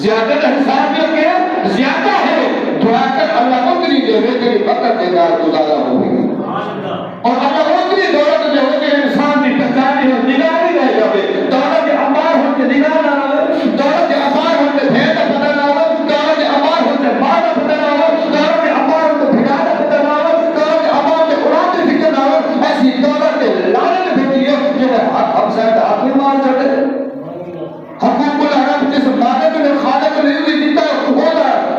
زیادہ احسان جو کیا زیادہ ہے دعا کر اللہ اتنی دے تیری وقت دیدار گزارا ہوگی اور اللہ اتنی دولت جو ہے کہ انسان کی پہچانی ہو نگاہ نہیں رہ جائے دولت امار ہوتے نگاہ نہ رہے دولت امار ہوتے بھید پتہ نہ ہو دولت امار ہوتے مال پتہ نہ ہو دولت امار ہوتے بھگانا پتہ نہ ہو دولت امار ہوتے قرآن کی فکر نہ ہو ایسی دولت لعنت بھیجی ہے جنہیں ہم ساتھ حق مار چڑھے حقوق العرب جس مالک نے خالق نے بھی دیتا وہ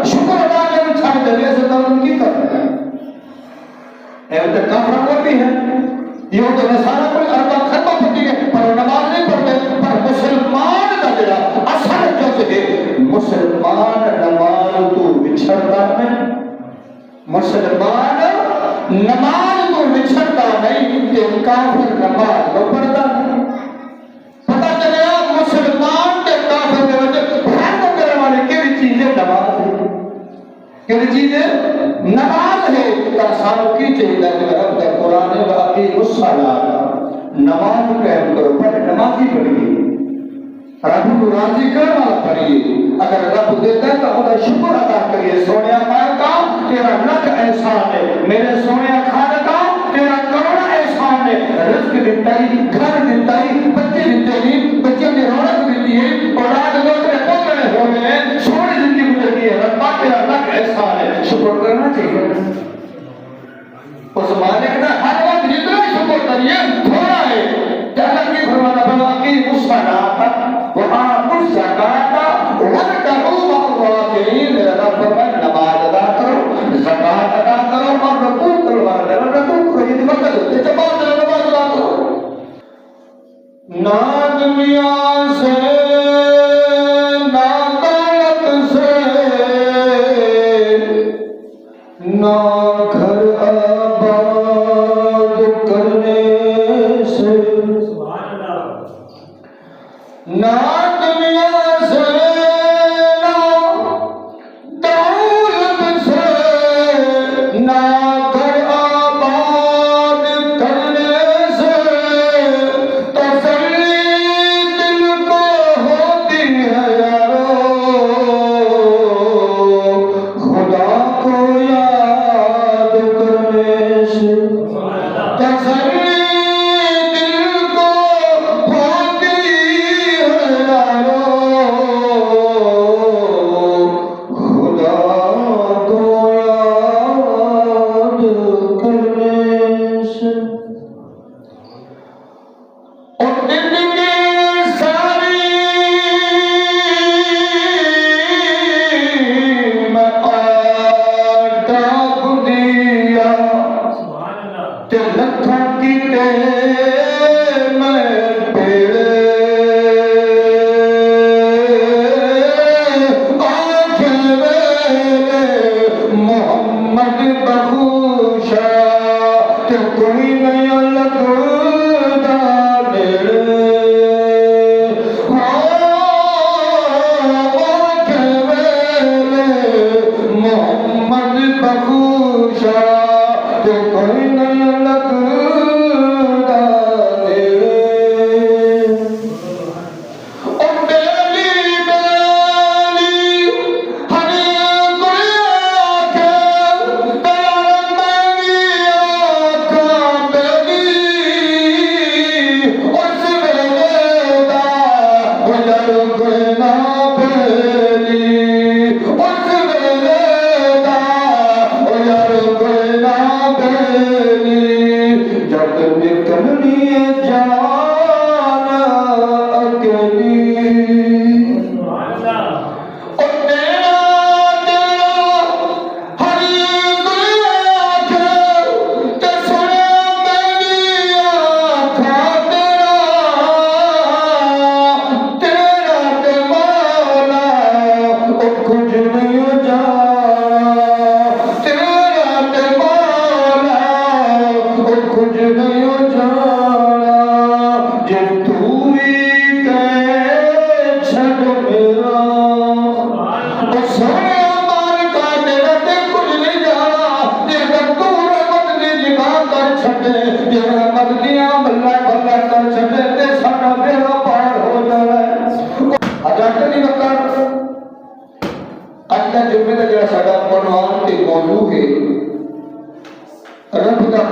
شکر ادا کرنے چھاڑ دے ایسے دولت کی کر رہے ہیں ایسے کافر کو بھی ہے یہ تو نصارہ کوئی اربا خطبہ پڑھتی ہے پر نماز نہیں پڑھتے پر مسلمان کا جڑا اصل جو ہے مسلمان نماز تو بچھڑتا نہیں مسلمان نماز تو بچھڑتا نہیں کہ کافر نماز تو پڑھتا نہیں پتہ چلے مسلمان کے کافر کے وجہ فرق کرنے والے کیڑی چیزیں نماز ہے کیڑی چیزیں نماز ہے ترسانو کی چاہیے کہ رب دا قرآن و اقیم الصلاۃ نماز قائم کرو پر نمازی پڑھیے رب کو راضی کرنے والا پڑھیے اگر رب دیتا ہے تو خدا شکر ادا کریے سونیا خالقہ تیرا لکھ احسان ہے میرے سونیا خالقہ تیرا کروڑا احسان ہے رزق دیتا ہی گھر دیتا ہی بچے دیتے ہی بچے کی رونق دیتی ہے اولاد دوسرے پوترے ہو گئے سونی زندگی گزرتی ہے رب تیرا لکھ احسان ہے شکر کرنا چاہیے اس مالک نے ہر وقت جتنا شکر کریے تھوڑا ہے جیسا کہ فرمانا بواقی الصلاۃ وآتوا الزکاۃ وارکعوا مع الراکعین رب پر نماز ادا کرو زکات ادا کرو اور رکوع کرو رکوع کرو یہ وقت ہوتے جماعت نماز ادا کرو نہ دنیا سے نہ دولت سے نہ گھر آباد کرنے سے نہ دنیا سے نہ دولت سے نہ گھر آباد کرنے سے تسلی دل کو ہوتی ہے یارو خدا کو یاد کرنے سے تسلی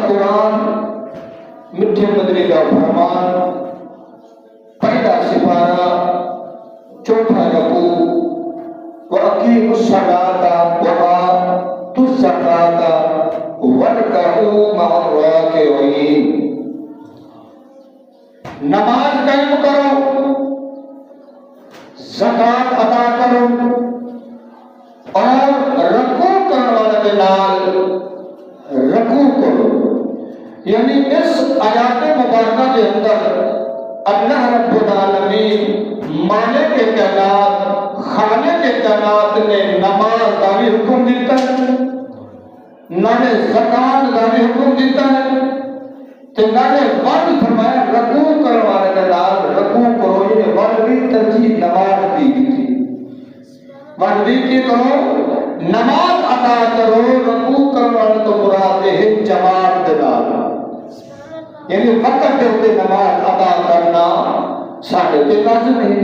قرآن میٹھے مدنی کا فرمان پہلا سپارہ چوتھا رکوع وَأَقِیمُوا الصَّلَاةَ وَآتُوا الزَّکَاةَ وَارْکَعُوا مَعَ الرَّاکِعِینَ۔ نماز قائم کرو، زکات ادا کرو اور رکوع کرنے والے کے نال رکوع کرو۔ یعنی اس آیات مبارکہ کے اندر اللہ رب العالمین مالک کائنات خالق کائنات نے نماز کا بھی حکم دیتا ہے، نہ نے زکات کا بھی حکم دیتا ہے، تو نہ نے ورد فرمایا رکوع کرنے والے کے نال رکوع کرو۔ یہ ورد بھی ترجیح نماز دی تھی، ورد کی کرو نماز ادا کرو، رکوع کرنے والے تو مراد ہے جماعت کے نال، یعنی وقت کے ہوتے نماز ادا کرنا ساڑھے کے لازم ہے۔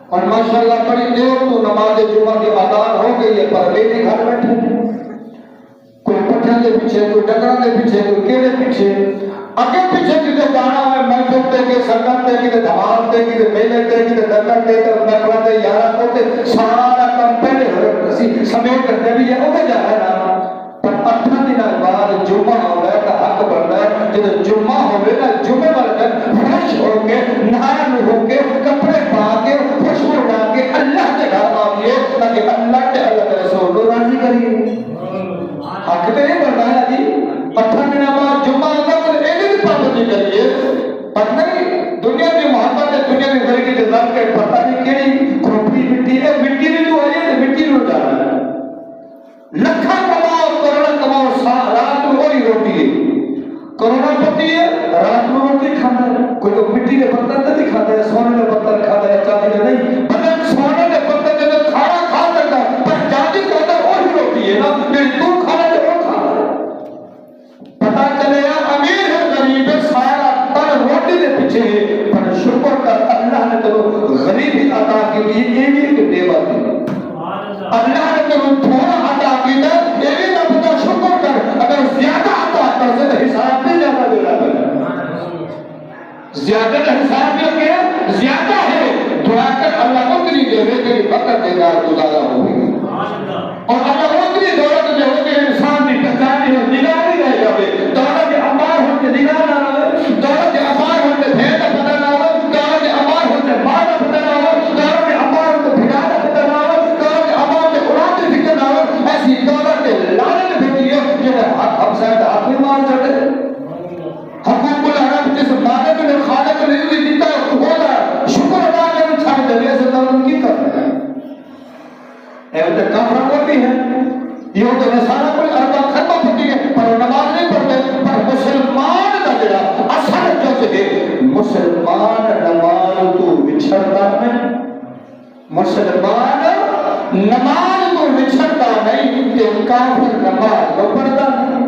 اور ماشاءاللہ بڑی دیر تو نماز جمعہ کی اذان ہو گئی ہے پر بیٹے گھر بیٹھے ہیں، کوئی پٹھن کے پیچھے، کوئی ڈگرہ کے پیچھے، کوئی کیڑے پیچھے، اگے پیچھے کتے جانا ہے محفل تے کے سنگت تے کتے دھمال تے کتے میلے تے کتے ڈگر تے کتے محفل تے یارہ کوتے سارا کم پہلے ہو سمیت کرتے بھی ہے وہ جا ہے نا۔ پر 8 دن بعد جمعہ ہو گیا تو حق بن رہا ہے، جب جمعہ ہو گیا نا جمعہ والے دن فرش ہو کے نہان ہو کے کپڑے پا کے خوشبو ڈا کے اللہ کے گھر آئیے تاکہ اللہ کے رسول کو راضی کریے۔ حق تو نہیں بن رہا ہے جی، 8 دن بعد جمعہ آگا تو ایک بھی پابندی کریے، پر نہیں دنیا کی محبت ہے، دنیا کی غریبی کے ذات کے پتہ نہیں کیڑی کھوپڑی مٹی ہے، مٹی نہیں تو آئیے تو مٹی نہیں جانا ہے۔ لکھا کماؤ کروڑا کماؤ رات میں وہی روٹی ہے، کروڑا پتی ہے رات میں روٹی کھانا ہے۔ کوئی لوگ مٹی کے برتن نہیں کھاتا ہے، سونے کے برتن کھاتا ہے، چاندی کا نہیں، بلکہ سونے کے برتن کے اندر کھانا کھا سکتا ہے پر چاندی کے اندر وہی روٹی ہے نا جو تم کھانا ہے وہ کھانا ہے۔ پتہ چلے گا امیر ہے غریب ہے سارا پر روٹی کے پیچھے ہے، پر شکر کر اللہ نے تو غریبی عطا کی لیے ایک دیوا دی، اللہ نے تو تھوڑا عطا کی تھا یہ بھی نہ پتا شکر کر، اگر زیادہ عطا کر سے تو حساب بھی زیادہ دینا پڑے، زیادہ حساب یہ کیا زیادہ ہے، دعا کر اللہ اتنی دے دے تیری وقت دیدار گزارا ہوگی، اور اللہ اتنی دولت جو ہو کہ انسان کی پہچانی ہو نگاہ نہیں رہ جاوے، دولت امار ہو کے نگاہ نہ رہے، دولت امار ہو کے بھید پتہ نہ ہو، دولت امار ہو کے مال پتہ نہ ہو، دولت امار ہو کے بھگانا پتہ نہ ہو، دولت امار کے قرآن کی فکر نہ ہو، ایسی دولت لعنت بھیجی ہے جنہیں ہم ساتھ آپ بھی مار چڑھے۔ حقوق العرب جس مالک نے خالق نے بھی دیتا ہے وہ دا شکر ادا کرنے چھاڑ دے ایسے دولت کی کر رہے ہیں۔ ایسے کافر وہ بھی ہے، یہ ہوتے نصارہ کوئی اربا خطبہ پڑھتی ہے پر نماز نہیں پڑھتے، پر مسلمان کا جڑا اصل جز ہے مسلمان نماز تو بچھڑتا نہیں، مسلمان نماز تو بچھڑتا نہیں کہ کافر نماز تو پڑھتا نہیں۔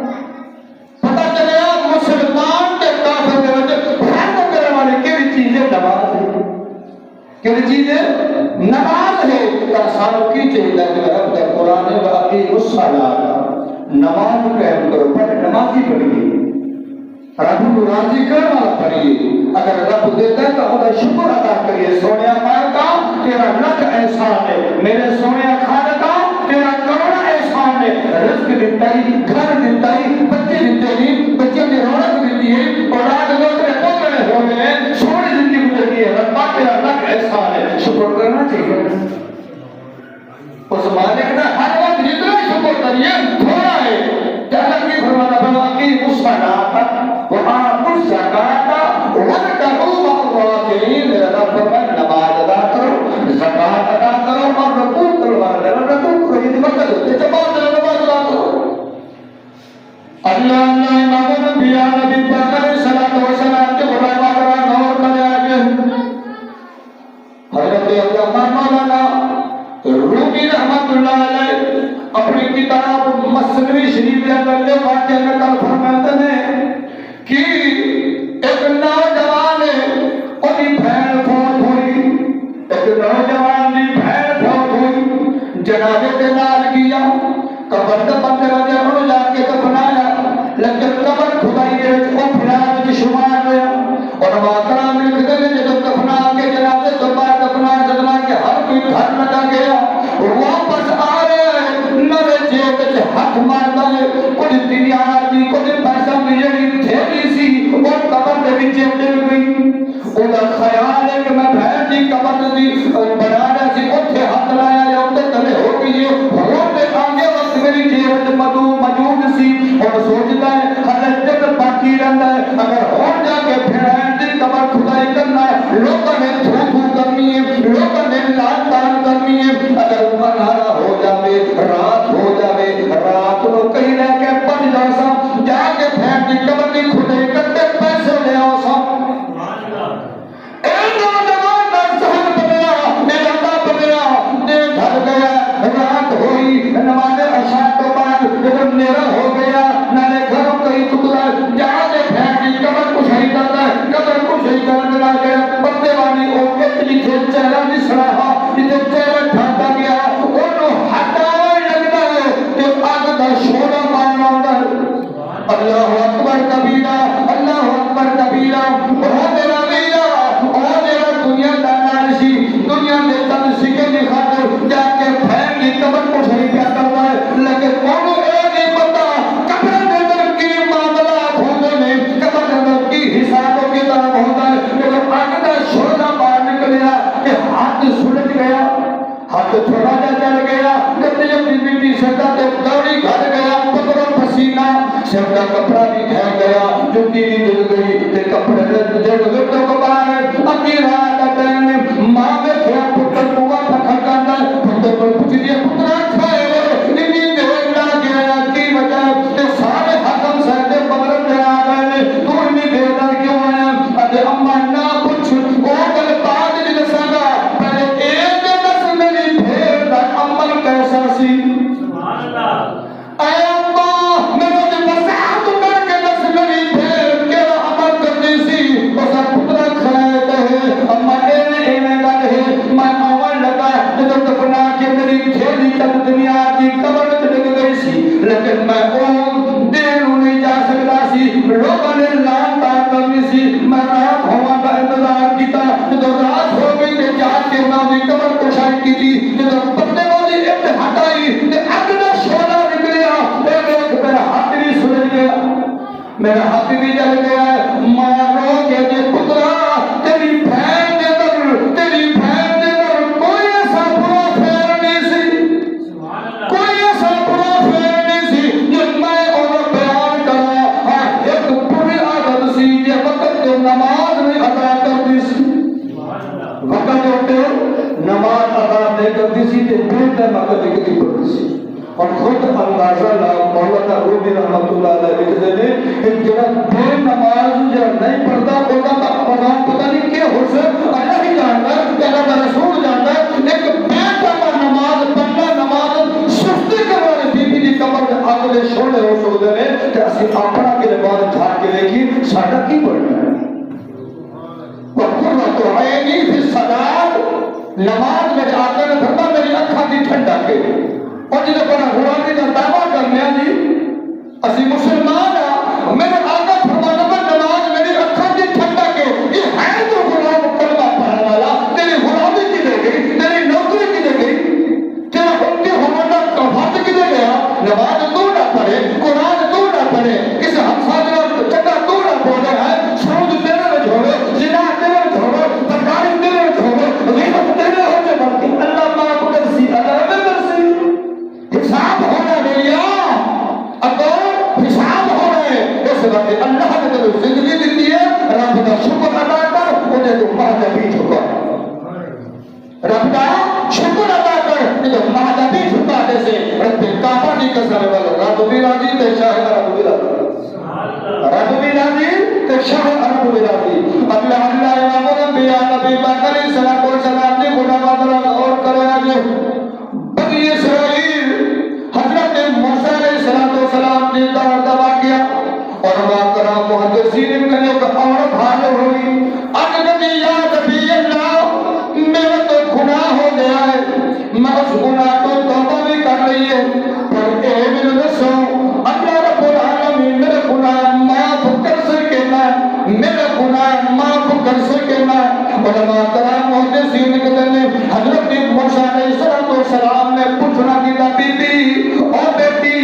پتہ چلے آپ مسلمان کے کافر کے وجہ فرق کرنے والی کیڑی چیز ہے نماز ہے، کیڑی چیز ہے نماز ہے۔ سالوں کی چاہیے کہ رب کا قرآن ہے وَأَقِیمُوا الصَّلَاةَ، نماز قائم کرو، پہلے نمازی پڑھیے، رب کو راضی کرنے والا پڑھیے، اگر رب دیتا ہے تو خدا شکر ادا کریے۔ سونیا خالقہ تیرا لکھ احسان ہے، میرے سونیا خالقہ تیرا کروڑا احسان ہے، رزق دیتا ہی، گھر دیتا ہی، بچے دیتے ہی، بچے نے رونق دیتی ہے، اولاد دوسرے پوترے ہو گئے، سونے زندگی گزرتی ہے، ربا تیرا لکھ احسان ہے، شکر کرنا چاہیے۔ اس مالک نے ہر وقت جتنا شکر کریے تھوڑا ہے، اللہ کی فرمانا وَأَقِیمُوا الصَّلَاةَ وَآتُوا الزَّکَاةَ وَارْکَعُوا مَعَ الرَّاکِعِینَ، میرا رب فرمایا نماز ادا کرو، زکات ادا کرو اور رکوع کرو، رکوع کرو، یہ وقت ہوتے جماعت میں نماز ادا کرو۔ اللہ امام الانبیاء نبی پاک علیہ الصلوۃ والسلام کے علماء کرام اور کرے آگے حضرت علامہ مولانا رومی رحمت اللہ علیہ اپنی کتاب مثنوی شریف کے اندر جو واقعہ نقل فرماتے ہیں کہ ایک نوجوان اپنی بہن فوت ہوئی، ایک نوجوان کی بہن فوت ہوئی، جنازے کے نال کیا، قبر کے بندے جا کے دفنایا، لیکن وچ شمار ہویا علماء کرام لکھتے ہیں جب دفنا کے جنازے تو بعد دفنا جدنا کے ہر کوئی گھر لگا گیا واپس آ رہے ہیں نوے جیب وچ ہاتھ ماردا ہے کچھ دینار دی کچھ پیسہ دی جڑی تھیلی سی وہ قبر دے وچ ڈل گئی اودا خیال ہے کہ میں بہن دی قبر دی بنا رہا سی اوتھے ہاتھ لایا یا اوتے تلے ہو گئی ہور دے آگے وقت میری جیب وچ موجود سی اور سوچدا ہے حضرت تک باقی رہندا ہے اگر ہور جا کے بہن دی قبر کھدائی کرنا ہے لوگوں نے تھو کرنی ہے لوگوں نے لان تان کرنی ہے اگر انہارا ہو جاوے رات ہو جاوے رات نو کہیں رہ کے بچ جا سا جا کے بہن دی قبر دی کھدائی کرتے پیسے لے آؤ سا رات ہوئی نماز عشاء تو بعد جب اندھیرا ہو گیا نالے گھروں کہیں ٹکڑا جہاں سے پھینکی قبر کو شہید کرتا ہے قبر کو شہید کرنے لگا بندے والی وہ جتنے چہرہ دس رہا جتنے چہرہ ڈھانٹا گیا انہوں ہٹانے لگتا ہے کہ آگ کا شوڑا مارنا ہوتا ہے اللہ اکبر کبیرہ اللہ اکبر کبیرہ بہت میرا ویرہ اور میرا دنیا دانا رسی دنیا میں تن سکے نخاطر جا کے پھینکی قبر کو شہید کیا کرتا ہے لیکن انہوں اے نہیں پتا قبر کے اندر کی معاملات ہوتے ہیں قبر کے اندر کی حساب و کتاب ہوتا ہے لیکن آگ کا شوڑا باہر نکلیا کہ ہاتھ سلٹ گیا ہاتھ تھوڑا جا چل گیا جب مٹی سکتا تے دوڑی گھر گیا پکڑو پسینہ سر کا کپڑا بھی دھہ گیا جوتی بھی دل گئی تے کپڑے جڑ گٹوں کو باہر اپنی رات ٹائم ماں میں کھیا پتر بوا پکھا کرنا پتر کو پوچھ دیا پترا کھائے اتنی دیر نہ گیا کی وجہ تے سارے حکم سہتے بغرب دے آ گئے تو اتنی دیر نہ کیوں آیا اتے اما نہ پوچھ وہ گل بات نہیں دسا گا پہلے ایک دس میری پھیر دا عمل کیسا سی سبحان اللہ اے اما میرے دے مساعد کر کے دس میری پھیر کیڑا عمل کرنی سی اسا پترا کھائے تے اما ایویں گل ہے میں آون لگا جدوں دفنا کے میری تھیلی تک دنیا دی قبر وچ ڈگ گئی سی لیکن میں او دیر نہیں جا سکتا سی لوگوں نے لان تان کرنی سی میں رات ہوا کا انتظار کیتا جدوں رات ہو گئی تے جا کے میں دی قبر کو شاہد کی جدوں پردے والی اٹ ہٹائی تے اگ دا شعلہ نکلیا تے ایک میرا ہاتھ بھی سلج گیا میرا ہاتھ بھی جل گیا مارو کے جے پترا تیری بہن دے در تیری بہن دے در کوئی ایسا برا خیر نہیں سی کوئی ایسا برا خیر نہیں سی جو میں اور بیان کرا ایک بری عادت سی جے وقت جو نماز نہیں ادا کرتی سی وقت ہوتے نماز ادا نہیں کرتی سی تے بیٹھے وقت نکلی پڑتی سی اور خود اندازہ مولانا رومی رحمت اللہ علیہ لکھتے ہیں کہ جڑا بے نماز جڑا نہیں پڑھتا ہوگا تو اپنا پتہ نہیں کیا ہو سے اللہ ہی جانتا ہے کہ اللہ کا رسول جانتا ہے ایک بے تمام نماز پڑھنا نماز سستی کروانے بی بی دی قبر میں آگے چھوڑے ہو سکتے ہیں کہ اسی اپنا کے بعد جھاڑ کے دیکھی ساڈا کی پڑھنا ہے وقت تو ہے نہیں پھر صلات نماز میں آتے نے فرما میری اکھاں دی ٹھنڈا کے اور جنہیں بڑا غلامی کا دعویٰ کرنے جی اسی مسلمان ہیں میرے آقا فرمانا پر نماز میری اکھاں کی ٹھنڈا کے یہ ہے تو غلام کلمہ پڑھنے والا تیری غلامی کی دے گئی تیری نوکری کی دے گئی تیرا ان کی حمدہ کفات کی دے گیا نماز تو نہ پڑھے قرآن تو نہ پڑھے اس ہمساجرہ چکا تو نہ بولے ہے سعود تیرے میں جھوڑے زنا تیرے میں جھوڑے ترکاری تیرے میں جھوڑے غیبت تیرے ہو جو بنتی اللہ ماں قدرسی اللہ میں مرسی حساب ہونا لیا اگر حساب ہو رہے علماء کرام محدثین کہتے ہیں حضرت موسیٰ علیہ السلام نے پوچھنا کیتا بی بی او بیٹی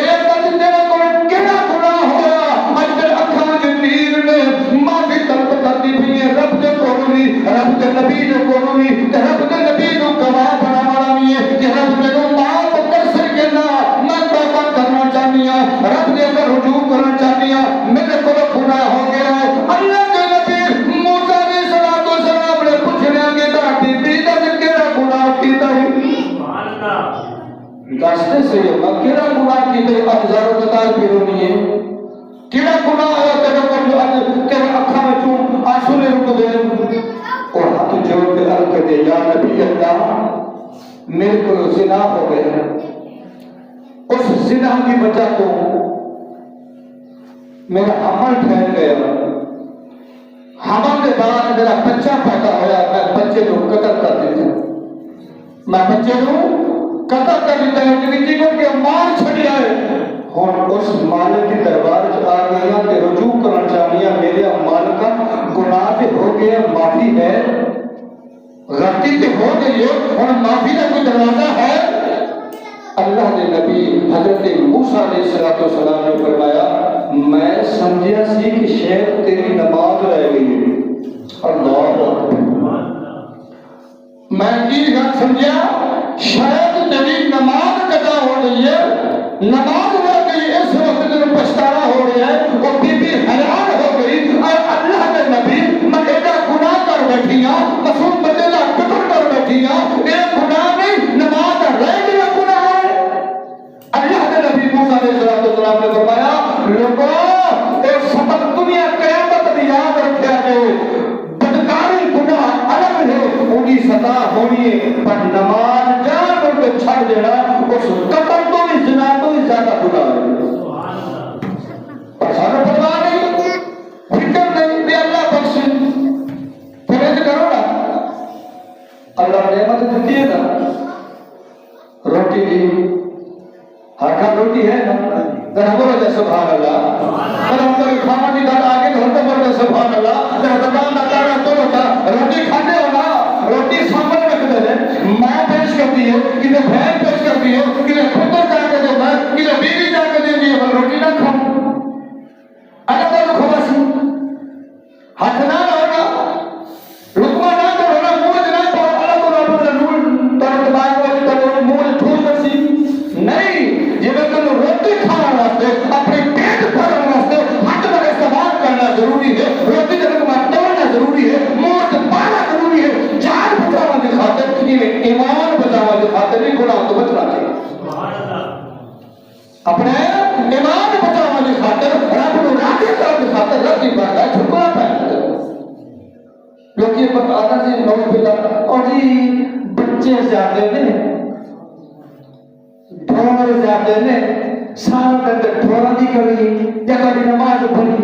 ایک دن تیرے کو کیا گناہ ہوا اج تیرے اکھاں دے نیر نے معافی طلب کرتی پئی ہے رب دے کولوی رب دے نبی دے کولوی تے رب دے نبی نو گواہ بنا والا وی ہے کہ رب مینوں معاف کر سکے نا میں توبہ کرنا چاہنی ہاں رب دے اندر رجوع کرنا چاہنی ہاں میرے کو گناہ ہو گیا ہے اللہ کے نبی موسیٰ علیہ السلام نے پوچھنا کہ بی بی دا کیڑا گناہ کیتا ہے دستے سے یہ کیڑا گناہ کیتے ہزاروں قطار پہ رونی ہے کیڑا گناہ ہے تیرے کو جو تیرے اکھاں وچوں آنسو نے رک دے اور ہاتھ جوڑ کے عرض کر دے یا نبی اللہ میرے کو زنا ہو گیا اس زنا کی وجہ تو میرا حمل ٹھہر گیا حمل کے بعد میرا بچہ پیدا ہوا میں بچے کو قتل کر دیتا میں بچے کو قتل کر دیتا ہے کہ کو کہ مار چھڑیا ہے اور اس مالک کی دربار آ گیا کہ رجوع کرنا چاہیے میرے مالک کا گناہ سے ہو گیا معافی ہے غلطی سے ہو گئی ہے اور معافی کا کوئی دروازہ ہے اللہ کے نبی حضرت موسیٰ علیہ السلام نے فرمایا میں سمجھیا سی کہ شاید تیری نماز رہ گئی ہے اللہ میں کی بات سمجھیا شاید تیری نماز قضا ہو گئی ہے نماز رہ گئی اس وقت تیرے پچھتاوا ہو رہا ہے وہ بی بی حیران ہو گئی اور اللہ کے نبی میں ایڈا گناہ کر بیٹھی ہاں معصوم بچے کا قتل کر بیٹھی ہاں ایک گناہ نہیں نماز رہ گیا گناہ ہے اللہ کے نبی موسیٰ علیہ السلام نے فرمایا لوگوں ایک سبق دنیا قیامت میں یاد رکھا ہے بدکاری گناہ الگ ہے انہی سزا ہونی ہے پر نماز جان کر کے چھڑ دینا اس قتل تو بھی زنا تو بھی زیادہ گناہ ہے پر سارا پرواہ نہیں فکر نہیں دے اللہ بخش فرض کرو نا اللہ نعمت دیتی ہے نا روٹی دی ہر کھا روٹی ہے نا ذرا بولو جائے سبحان اللہ ذرا ہم کبھی کھانا کی دل آگے گھر تو بولو سبحان اللہ ذرا زبان نہ کرنا تو ہوتا روٹی کھاتے ہو نا روٹی سامنے رکھ دے رہے ماں پیش کرتی ہے کسی بہن پیش کرتی ہے کسی پتر جا کے دیتا ہے کسی بیوی جا کے دیتی ہے پر روٹی نہ کھاؤ اللہ تعالیٰ کھوا سی ہاتھ نہ ہوگا رکما نہ کرو نا مورد نہ پاؤ اللہ تعالیٰ پر نور ترک بائی والی ترک مورد ٹھوس کرسی نہیں یہ میں تنو روٹی کھانا راستے اپنے پیٹ بھرنا راستے ہاتھ پر استعمال کرنا ضروری ہے روٹی جنک میں توڑنا ضروری ہے مورد پانا ضروری ہے جان بچاوا کی خاطر ایمان بچاوا کی خاطر نہیں گناہ تو بچنا چاہیے اپنے ایمان بچاوا کی خاطر رب کو راضی کرنے کی خاطر رب کی بات چھپا پہنتا لوگ یہ بتاتا جی نو پلا اور جی بچے زیادہ نے ڈھور زیادہ نے سال کے ڈھورا دی کری یا کبھی نماز پڑھی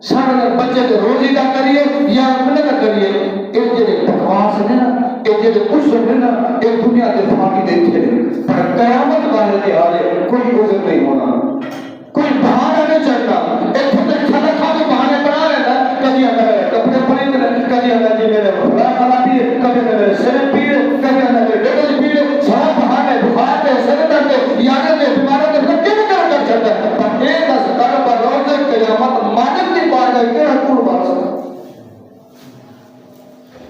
سال کے بچے تو روزی کا کریے یا منت کریے ایک جڑے بکواس نے نا ایک جڑے کچھ نے نا ایک دنیا کے فاقی دیتے ہیں پر قیامت والے کے حالے کوئی گزر نہیں ہونا کوئی بہانہ نہیں چلنا ایک پتر کھانا کھا کے بہانے بنا لینا کبھی اگر کپڑے پڑیں گے کبھی اگر جی میرے بھلا کھانا پیے کبھی میرے سر پیے کبھی میرے ڈیڈل پیے سب بہانے بخار کے سر درد کے یادیں کے بیماروں کے سب کیوں کر چلتا ہے پر ایک اسکار پر روز قیامت مالک نہیں پا جائے کہ حکومت بات سکتا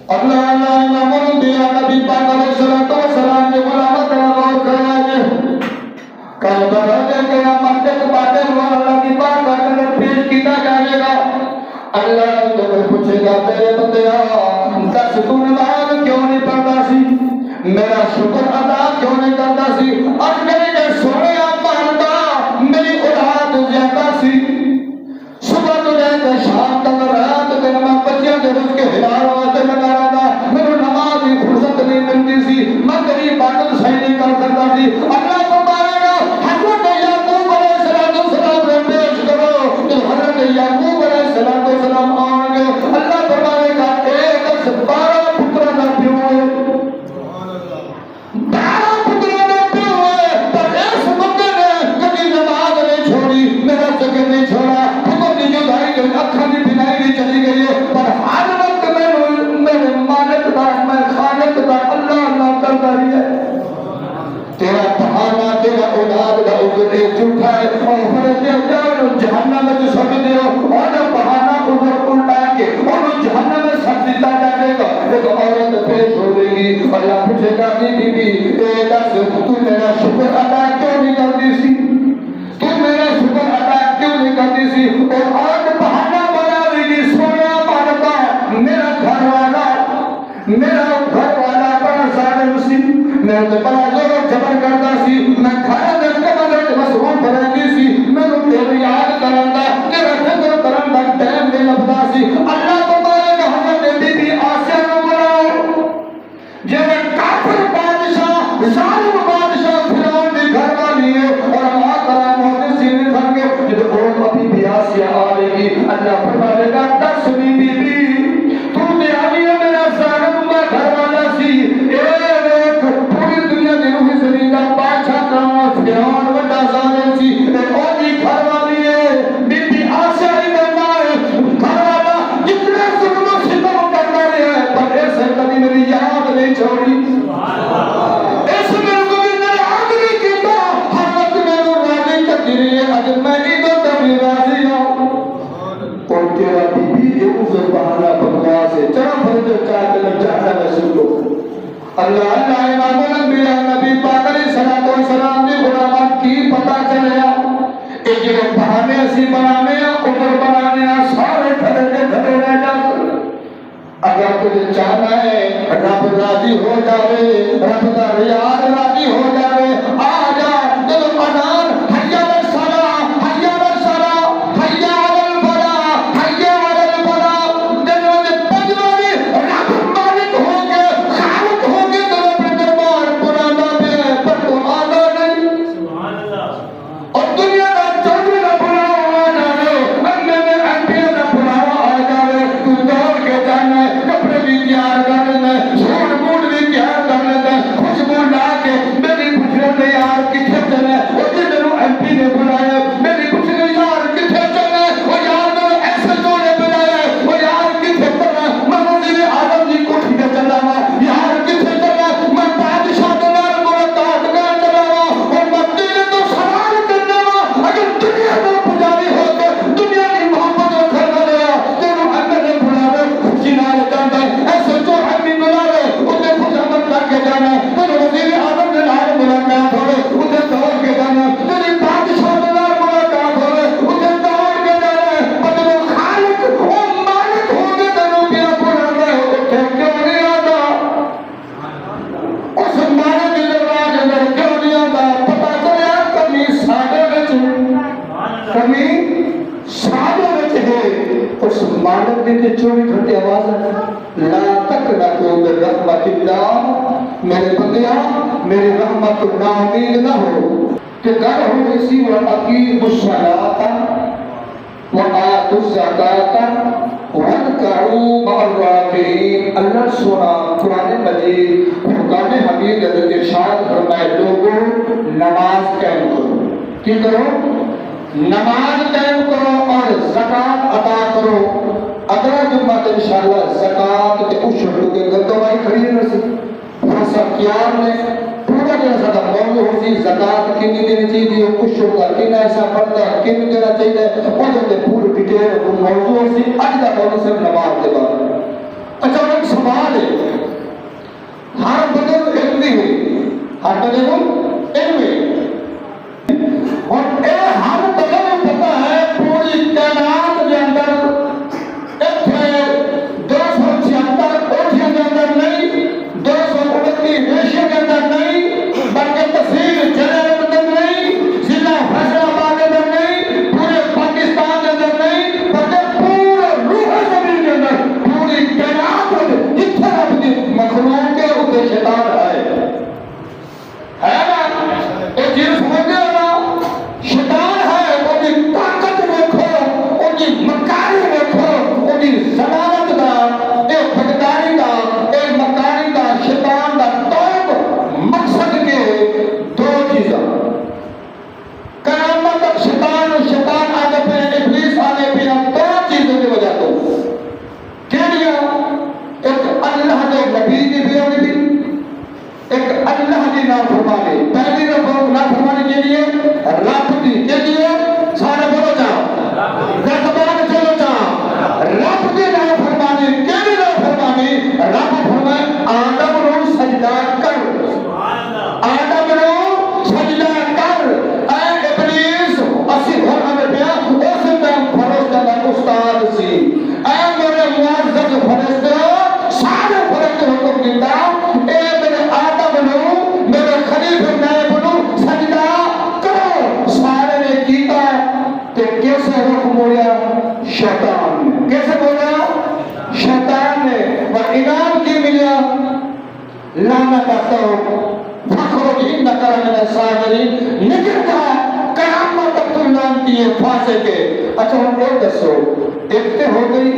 اللہ اللہ امام دیا نبی پاک علیہ السلام کے ملامت غور کرنا ہے کل برادے قیامت تک باتیں اللہ کی بات اگر پیش کیتا جائے گا اللہ تو پوچھے گا تیرے بندیا دس تو نماز کیوں نہیں پڑھتا سی میرا شکر ادا کیوں نہیں کرتا سی اور میرے سونے آپ مانتا میری اولاد زیادہ سی صبح تو لے کے شام تک رات دن میں بچیاں کے رزق کے ہلال واسطے لگا رہا تھا میرے نماز کی فرصت نہیں ملتی سی میں تیری عبادت صحیح نہیں کر سکتا سی اللہ کو مارے گا حضرت یعقوب علیہ السلام نے پیش کرو تو حضرت یعقوب علیہ السلام آئیں گے اللہ فرمائے گا ایک 12 پتر نہ پیو فرمانے کا 10 بی تو تے آئی ہے میرا ظالم میں گھر والا سی ایک پوری دنیا دی روح زمین کا بادشاہ کرنا فرعون بڑا ظالم سی اور دی گھر والی ہے بی بی آسیہ ہی کرنا ہے گھر والا جتنے ظلم و ستم کرنا ہے پر ایسے کبھی میری یاد نہیں چھوڑی ایسے میرے کو بھی میرے آدمی کیتا ہر وقت میرے راضی کرتی رہی ہے اگر میں ادھر تبھی راضی ہوں اور تیرا بی بی جو اسے بہانا بکواس ہے چرا فرجو چاہتے میں چاہتا میں سنو اللہ اللہ امام الانبیاء نبی پاک علیہ السلام نے غلامات کی پتہ چلیا ایک جو بہانے اسی بنانے ہیں عمر بنانے ہیں سارے کھڑے کے کھڑے رہ جاتے اگر تجھے چاہنا ہے رب راضی ہو جاوے رب دا ریاض راضی ہو جاوے آ جا دل اذان حی علی الصلاۃ حی علی الصلاۃ حی علی الفلاح حی علی الفلاح دلوں میں پجواری رب مالک ہو کے خالق ہو کے دلوں پہ دربار بلانا پہ پر تو آنا نہیں سبحان اللہ اور دنیا کا چودھری نہ بلاوا آ جاوے اللہ نے انبیاء نہ بلاوا آ جاوے تو دوڑ کے جانا ہے کپڑے بھی تیار کر لینا ہے سوٹ بوٹ بھی تیار کر لینا ہے خوشبو لا کے میری پوچھنے میں یار کتنے چلے وہ جی میرے ایم پی نے بلایا میری پوچھنے یار کتنے چلے وہ یار میرے ایس ایچ او نے بلایا وہ یار کتنے چلے میں وزیر اعظم جی کوٹھی پہ چلا ہوا یار کتنے چلے میں بادشاہ کے نال ملاقات کرنے چلا ہوا اور میں تیرے تو سوال کرنے ہوا اگر دنیا میں پجاری ہو کے دنیا کی محبت رکھنے والے تیرے اندر نے بلایا خوشی نال جانا S H O M P بلایا اسے خوشامد کر کے جانا تیرے وزیر اعظم نے نال ملاقات ہوئے اسے دوڑ کے جانا تیری بادشاہ نے نال ملاقات ہوئے اسے دوڑ کے جانا بدلو خالق او مالک ہو کے تینوں پیا بلانا ہے اٹھے کیوں نہیں آتا اس مالک کے دروازے اندر کیوں نہیں آتا پتا چلیا کمی ساڈے وچ کمی ساڈے وچ ہے اس مالک دی تے 24 گھنٹے آواز ہے لا تقنطوا من رحمت اللہ میرے بندیاں میری رحمت کو ناامید نہ ہو کہ گھر ہو اسی وَأَقِیمُوا الصَّلَاةَ وَآتُوا الزَّکَاةَ وَارْكَعُوا مَعَ الرَّاکعِینَ اللہ سونا قرآن مجید فرقان حمید نے ارشاد فرمائے لوگوں نماز قائم کرو کی کرو نماز قائم کرو اور زکات ادا کرو اگلا جمعہ تو انشاءاللہ زکات کے اشر کے گردوائی کھڑی نہ سی فرصہ قیام نے پورا جو سدا موضوع ہوتی زکات کتنی دینی چاہیے اشر کا کتنا ایسا بنتا کتنا دینا چاہیے وہ جو پورے ڈیٹیل موضوع ہوتی اج کا موضوع صرف نماز کے بارے میں اچھا ایک سوال ہے ہر بندے کو علم نہیں ہوئی ہر بندے کو علم ہے اور اے ہر بندے کو پتا ہے پوری کائنات کے اندر لانا کرتا ہوں فخرج انک من الصاغرین نکل جا قیامت تک تو لانتی ہے پھانسے کے اچھا ہم لوگ دسو ایک تے ہو گئی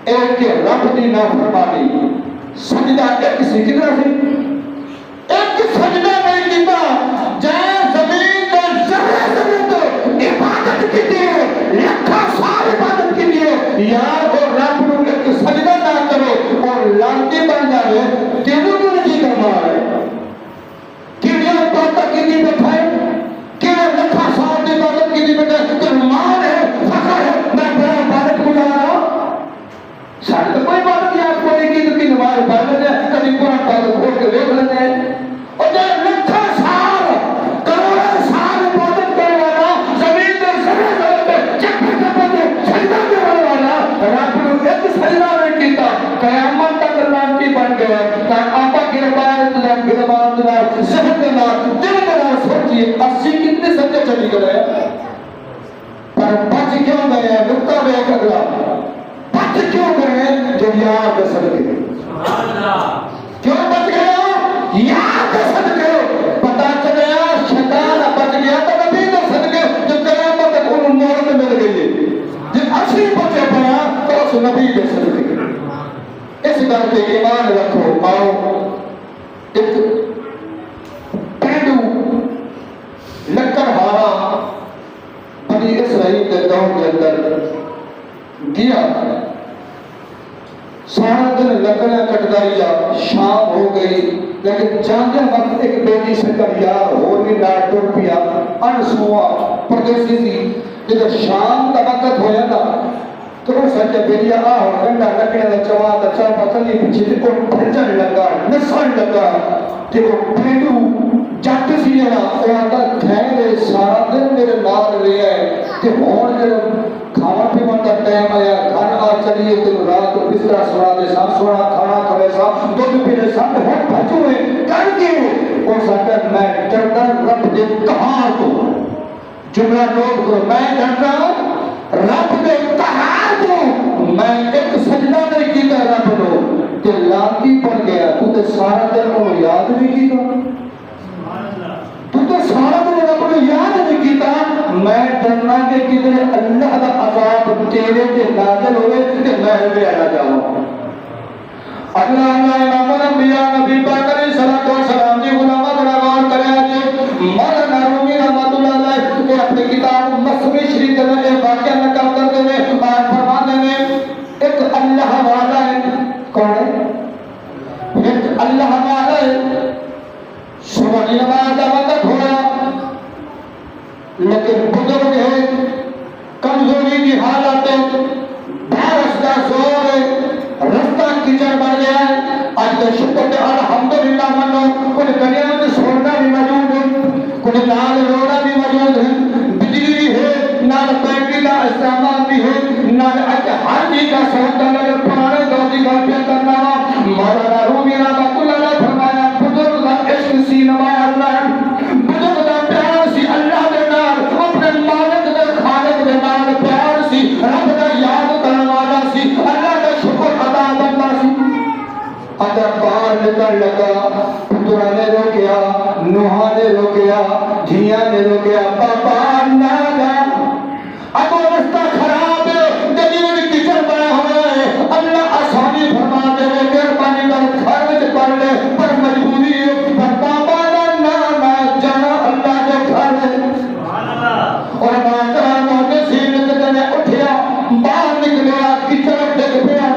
ایک کے رب دی نافرمانی سجدہ ایک سی کتنا سی ایک سجدہ نہیں کیتا جائے زمین کا ذرہ ذرہ تو عبادت کی دیئے لکھا سال عبادت کی دیئے یار اور رب نو ایک سجدہ نہ کرو اور لانتی بن جائے تینوں کو نہیں کرنا ہے کیونکہ عبادت کی دی بیٹھائے کیونکہ لکھا سال عبادت کی دی بیٹھائے تو مان ہے فخر ہے میں بڑا عبادت گزارا سارے تو کوئی عبادت یاد کو نہیں کی تو کی نماز عبادت ہے کبھی قرآن عبادت کھول کے دیکھ لیتے ہیں اور جب لکھا سال کروڑا سال عبادت کرنے والا زمین میں سبے سبے چپے چپے کے سجدہ کرنے والا رب نے ایک سجدہ نہیں کیتا قیامت تک لانتی بن گیا کہ آپا گربان دار ذہن دار دل دار سوچیے 80 کتنے سجدے چلی گئے پر بچ کیوں گئے نقطہ میں ایک اگلا بچ کیوں گئے جو یار کے صدقے کیوں بچ گیا یار کے صدقے پتا چلیا شیطان بچ گیا تو نبی کے صدقے جو قیامت تک ان مورد مل گئی جب اصلی بچے پڑا تو اس نبی کے صدقے اس بات پہ ایمان رکھو آؤ ایک پینڈو لکڑ ہارا بنی اسرائیل کے دور کے اندر گیا سارا دن لکڑیاں کٹدائی شام ہو گئی لیکن جاندے وقت ایک بیٹی سے کر یار ہو نہیں لائٹ ٹوٹ پیا انسوا پردیسی تھی جب شام کا وقت ہویا نا تو وہ سچے بیٹیا آہ گنڈا لکڑیاں دا چوا دا چاپا چلی پیچھے تے کوئی بھجن لگا نسان لگا تے وہ پینڈو جٹ سی ہے نا وہ آتا گھیرے سارا دن میرے نال رہے ہیں تے ہون جب کھانا پیمان کا ٹائم آیا گھر آ چلیے تو رات کو بستر سنا دے سا سونا کھانا کھوے سا دودھ پینے سا بہت بھجو ہے کر کے اور سکتا میں ڈرنا رب دے کہاں تو جملہ نوٹ کرو میں ڈرنا رب دے کہاں تو میں ایک سجدہ نہیں کیتا رب نو کہ لانتی پڑ گیا تو تے سارا دن انہوں یاد نہیں کیتا تو تے سارا دن رب نو یاد نہیں کیتا میں ڈرنا کہ کدھر اللہ دا عذاب تیرے تے نازل ہوئے تے میں بھی آنا جاؤں اگلا امام الانبیاء نبی پاک علیہ السلام دی غلامہ بڑا غور کرے آجے مولانا رومی رحمۃ اللہ علیہ کہ اپنی کتاب مصنوی شریف کے میں واقعہ نقل کرتے ہوئے بات فرماتے ہیں ایک اللہ والا ہے کون ہے ایک اللہ والا ہے صبح کی نماز کا وقت ہو رہا لیکن بزرگ ہے کمزوری کی حالت ہے بارش کا زور ہے رستہ کچڑ بڑھ گیا ہے آج تو شکر کے الحمدللہ منو کچھ گلیاں میں سونا بھی موجود ہے کچھ نال روڑا بھی موجود ہے بجلی بھی ہے نال بیٹری کا استعمال بھی ہے نال ہر چیز کا سودا لگے پرانے دور کی گلپیاں کرنا مولانا رومی رحمۃ اللہ علیہ فرمایا بزرگ کا عشق سی نمایا اللہ بزرگ کا پیار سی اللہ دے نال اپنے مالک دے خالق دے نال پیار سی رب کا یاد کرنے والا سی اللہ کا شکر ادا کرنا سی اگر باہر نکل لگا پترا نے روکیا نوحا نے روکیا دھیاں نے روکیا پاپا نہ جا اب رستہ خراب ہے دلیل کچن بنا ہوا ہے اللہ آسانی فرما دے مہربانی کر خرچ کر لے پر مجبوری ہے پر پاپا نہ جانا اللہ کے گھر ہے اور ماترا موٹے سینے سے جنے اٹھیا باہر نکلیا کچن ڈگ پیا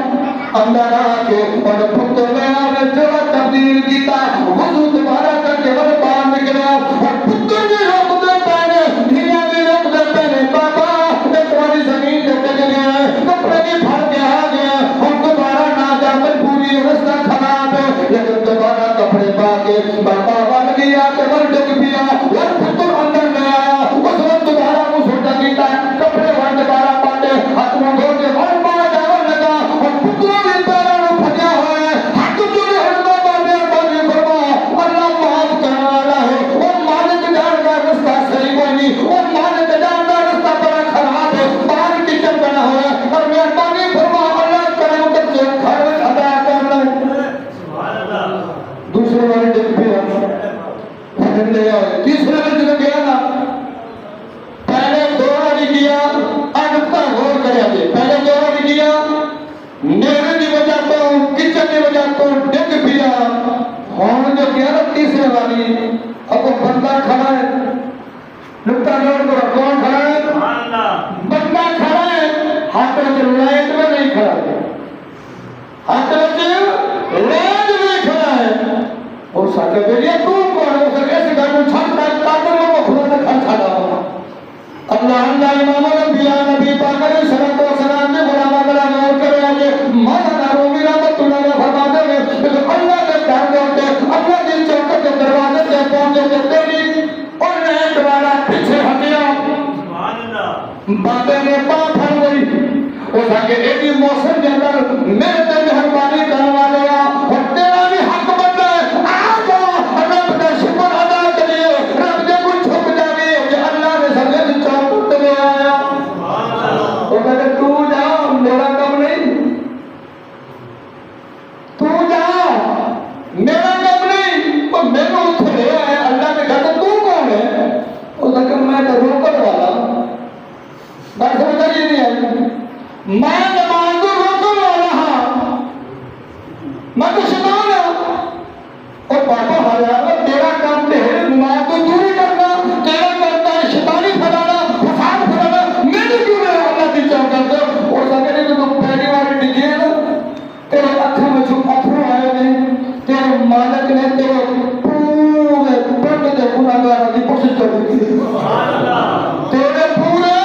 اندر آ کے اور پتر میں آنے جڑا تبدیل کیتا وضو دوبارہ کر کے وہ باہر نکلیا اور پتر بھی روک دے پہنے دھیاں بھی روک دے پہنے پاپا ایک والی زمین دے ڈگ گیا ہے کپڑے بھی پھڑ کے آ گیا اور دوبارہ نہ جا مجبوری رستہ خراب ہے لیکن دوبارہ کپڑے پا کے پاپا بن گیا کہ وہ ڈگ پیا اور پتر اندر لے آیا اس وقت دوبارہ وہ سوٹا کیتا کپڑے وہ دوبارہ پاتے ہاتھ میں دھو کے وہ باہر جانے لگا اور پتر بھی پیروں میں پھٹیا ہوا ہے ہاتھ جو ہڑنا باندھے باندھے فرما تیسرے والی اب وہ بندہ کھڑا ہے نکتہ نوٹ کرو کون کھڑا ہے بندہ کھڑا ہے ہاتھ میں لائٹ میں نہیں کھڑا ہے ہاتھ میں لائٹ میں کھڑا ہے اور ساتھ بیٹیا تم کون ہے اسے ایسے گھر میں چھانتا ہے تاکہ وہ خدا نے کھڑ چھاڑا ہوا اللہ اللہ امام الانبیاء نبی پاک علیہ الصلوۃ والسلام نے غلام غلام اور کرے آگے مولانا رومی رحمۃ اللہ علیہ فرماتے ہیں کہ اللہ کے گھر میں ہوتے اللہ کی چوکٹ کے دروازے سے پہنچے تو تیری اور ایک والا پیچھے ہٹیا باتیں نے پاپ پھڑ گئی اس آگے ایک ہی موسم کے اندر میرے تے مہربانی کرنے والے اور تیرا بھی حق بنتا ہے آجا رب کا شکر ادا کریے رب نے کچھ چھپ جاوے کہ اللہ نے سمجھے چوکٹ لے آیا وہ کہتے تو جا میرا کم نہیں تو جا میرا کم نہیں وہ میں نے اتھے لے آیا اللہ نے کہتا تو کون ہے وہ کہتا میں تو روکر والا بات سمجھا یہ نہیں آئی میں نماز کو روکر والا ہاں میں تو شیطان ہوں اور پاپا ہریانہ تیرا کام تو ہے نماز کو دوری کرنا تیرا کرتا ہے شیطانی پھیلانا فساد پھیلانا میں نے کیوں نہیں اللہ کی چاہ کرتا اور سکنے کہ تم پہلی بار ڈگی ہے نا تیرے اتھے میں جو اتھو آئے نے تیرے مالک نے تیرے پورے پرد دے گناہگاروں کی کوشش کر دی تیرے پورے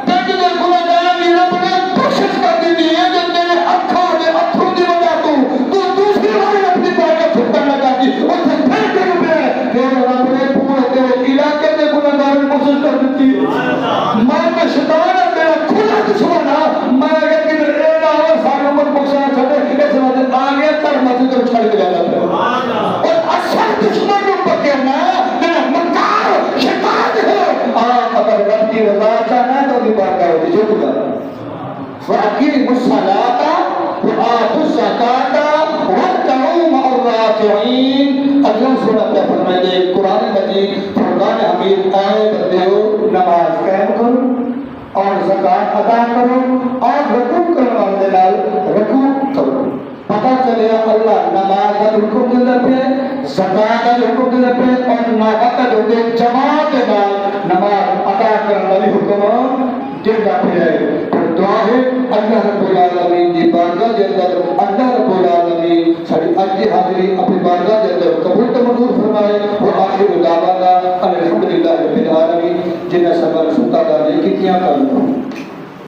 پرد دے گناہگاروں کی رب نے کوشش کر دی ہے کہ تیرے اتھوں دے اتھوں دی وجہ تو دوسری بار اپنی پاگے چھپن لگا دی اور پھر ڈر پہ تیرے رب نے پورے تیرے علاقے دے گناہگاروں کی کوشش کر دی میں شیطان ہے میرا کھلا دشمن ہے میں لیکن اینا ہوا سارے عمر بخشنا چھڑے اس وجہ آگے تر مسجد کو چھڑ کے جانا پڑا اور اصل دشمن کو پکڑنا میرا مکار شیطان ہے اگر رب کی رضا چاہنا ہے تو بھی بارگاہ ہوتی جو بلا وَأَقِيمُوا الصَّلَاةَ وَآتُوا الزَّكَاةَ وَارْكَعُوا مَعَ الرَّاكِعِينَ اگلا سورہ پہ فرمائے قرآن مجید فرقان حمید آئے بندیو نماز قائم کرو اور زکات ادا کرو اور رکوع کرنے والے نال رکوع کرو پتہ چلے اللہ نماز کا حکم دیتا پہ زکات کا حکم دیتا پہ اور ناقت ہوتے جماعت نال نماز ادا کرنے والی حکم دیتا پہ ہے دعا ہے اللہ رب العالمین دی بارگاہ کے اندر اللہ رب العالمین ساری اج کی حاضری اپنی بارگاہ کے اندر قبول تو منظور فرمائے اور آخر دعوانا الحمدللہ رب العالمین جنہیں سبر سنتا داری کی کیا کرنا